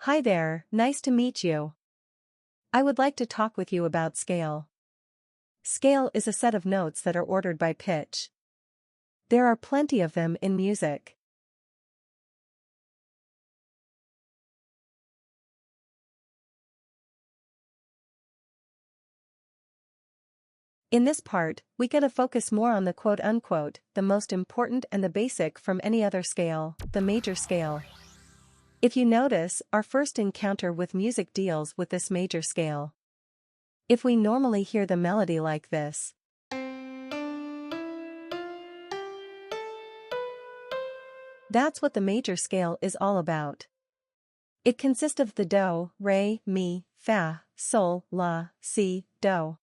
Hi there, nice to meet you. I would like to talk with you about scale. Scale is a set of notes that are ordered by pitch. There are plenty of them in music. In this part, we get to focus more on the quote-unquote, the most important and the basic from any other scale, the major scale. If you notice, our first encounter with music deals with this major scale. If we normally hear the melody like this, that's what the major scale is all about. It consists of the do, re, mi, fa, sol, la, si, do.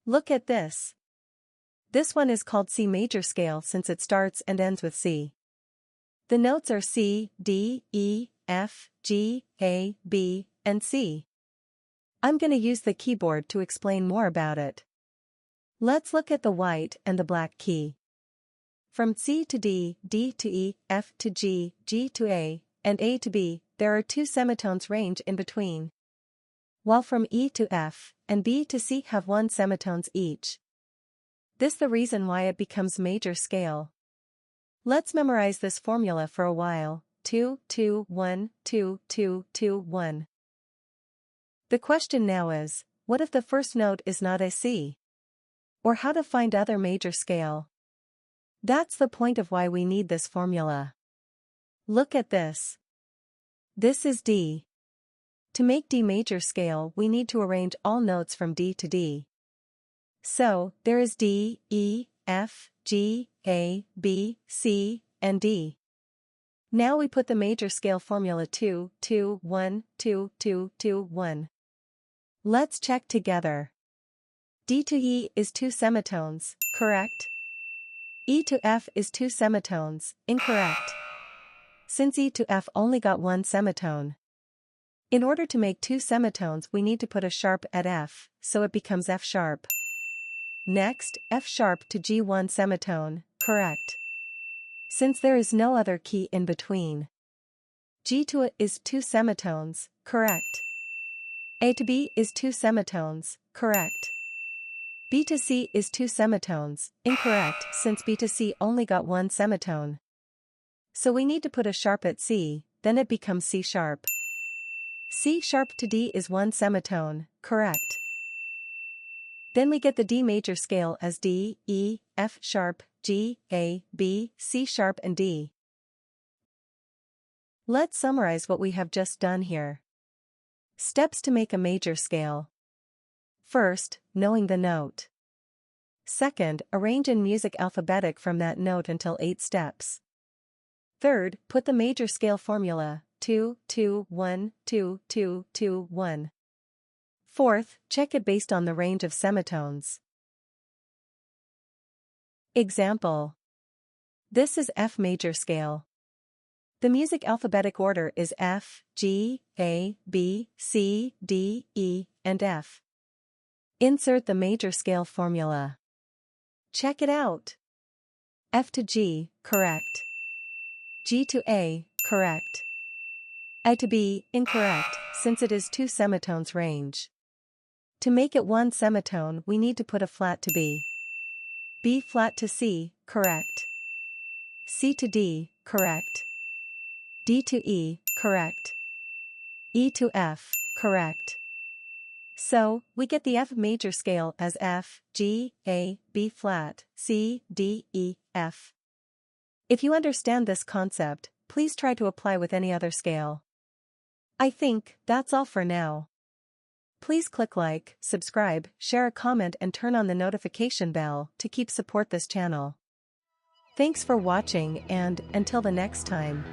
Look at this. This one is called C major scale since it starts and ends with C. The notes are C, D, E, F, G, A, B, and C. I'm going to use the keyboard to explain more about it. Let's look at the white and the black key. From C to D, D to E, F to G, G to A, and A to B, there are two semitones range in between. While from E to F and B to C have one semitones each. This the reason why it becomes major scale. Let's memorize this formula for a while. 2, 2, 1, 2, 2, 2, 1. The question now is, what if the first note is not a C? Or how to find other major scale? That's the point of why we need this formula. Look at this. This is D. To make D major scale, we need to arrange all notes from D to D. So, there is D, E, F, G, A, B, C, and D. Now we put the major scale formula 2, 2, 1, 2, 2, 2, 1. Let's check together. D to E is 2 semitones, correct? E to F is 2 semitones, incorrect. Since E to F only got 1 semitone. In order to make 2 semitones we need to put a sharp at F, so it becomes F sharp. Next, F sharp to G 1 semitone, correct. Since there is no other key in between. G to A is 2 semitones, correct. A to B is 2 semitones, correct. B to C is 2 semitones, incorrect since B to C only got 1 semitone. So we need to put a sharp at C, then it becomes C sharp. C sharp to D is 1 semitone, correct. Then we get the D major scale as D, E, F sharp, G, A, B, C sharp and D. Let's summarize what we have just done here. Steps to make a major scale. First, knowing the note. Second, arrange in music alphabetic from that note until 8 steps. Third, put the major scale formula, 2, 2, 1, 2, 2, 2, 1. Fourth, check it based on the range of semitones. Example. This is F major scale. The music alphabetic order is F, G, A, B, C, D, E, and F. Insert the major scale formula. Check it out. F to G, correct. G to A, correct. A to B, incorrect, since it is 2 semitones range. To make it 1 semitone we need to put a flat to B. B flat to C, correct. C to D, correct. D to E, correct. E to F, correct. So, we get the F major scale as F, G, A, B flat, C, D, E, F. If you understand this concept, please try to apply with any other scale. I think that's all for now. Please click like, subscribe, share a comment and turn on the notification bell to keep support this channel. Thanks for watching and, until the next time.